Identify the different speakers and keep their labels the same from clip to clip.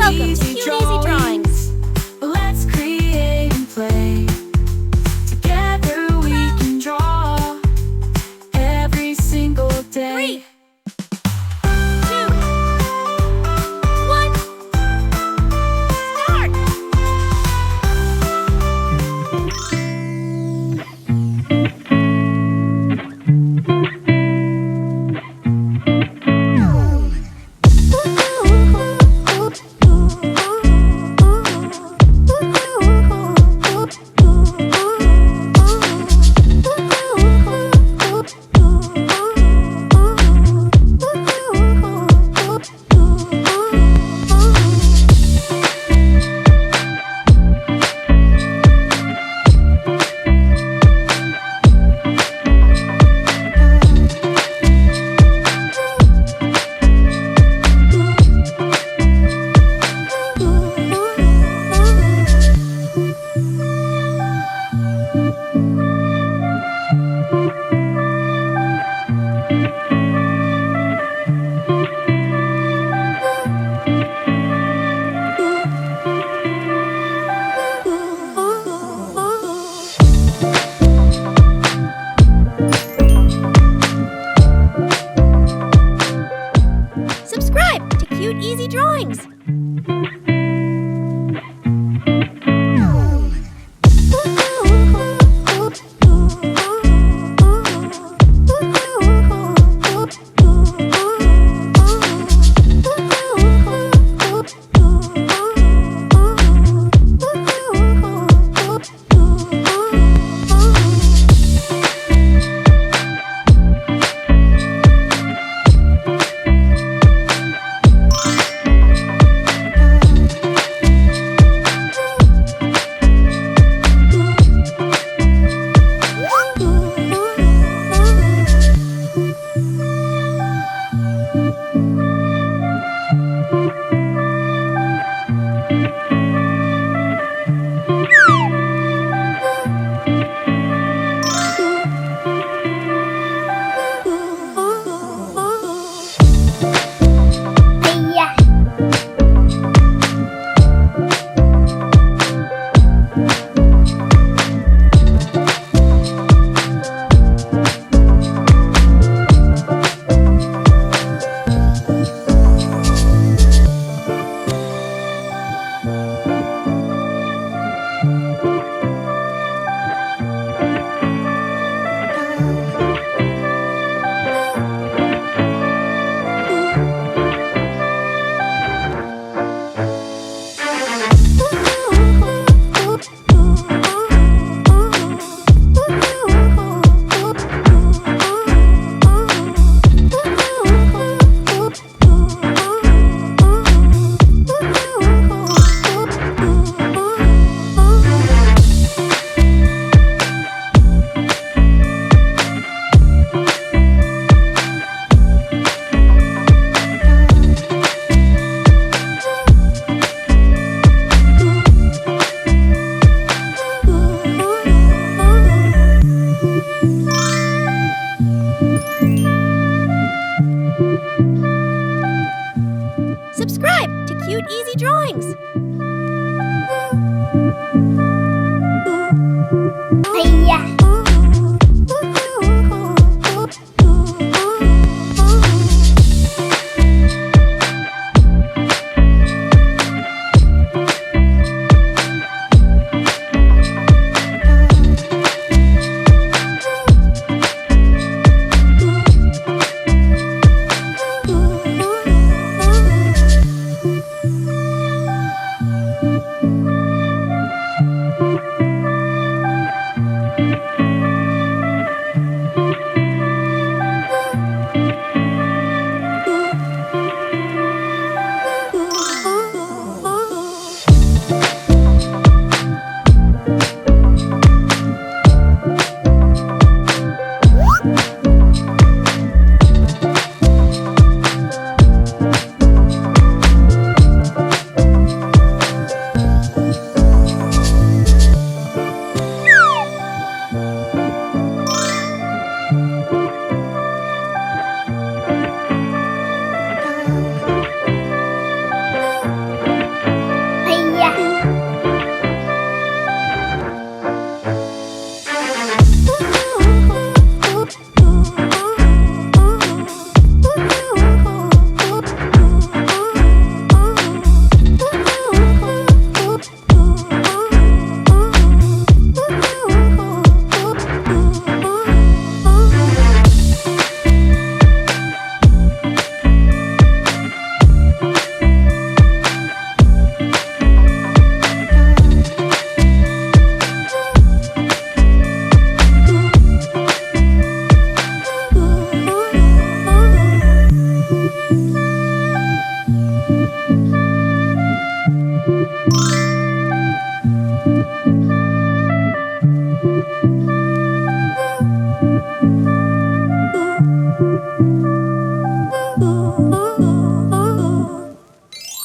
Speaker 1: Welcome to Cute Easy Drawings.
Speaker 2: Let's create and play. Together we can draw every single day.
Speaker 1: 3, 2, 1, start! Subscribe to Cute Easy Drawings. Subscribe to Cute Easy Drawings.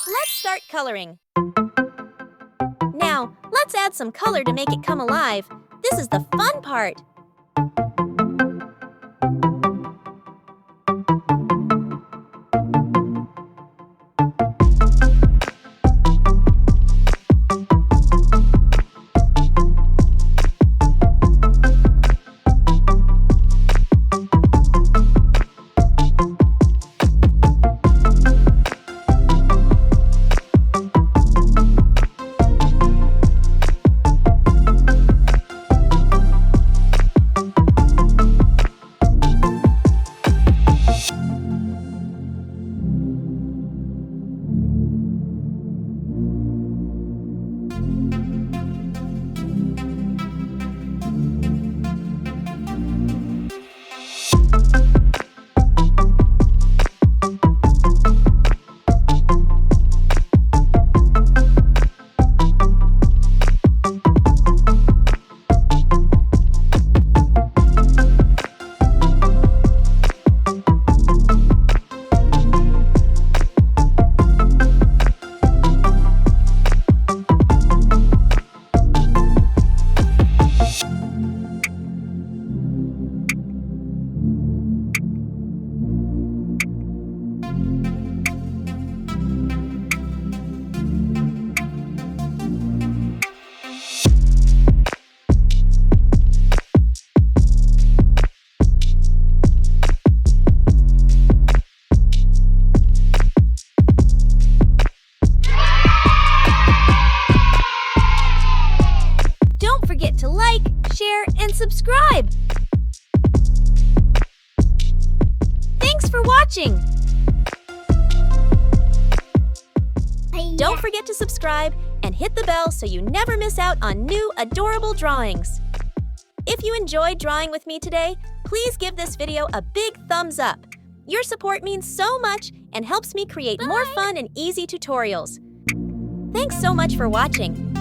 Speaker 1: Let's start coloring. Now, let's add some color to make it come alive. This is the fun part. Don't forget to like, share, and subscribe. Thanks for watching. Don't forget to subscribe and hit the bell so you never miss out on new adorable drawings. If you enjoyed drawing with me today, please give this video a big thumbs up. Your support means so much and helps me create more fun and easy tutorials. Thanks so much for watching.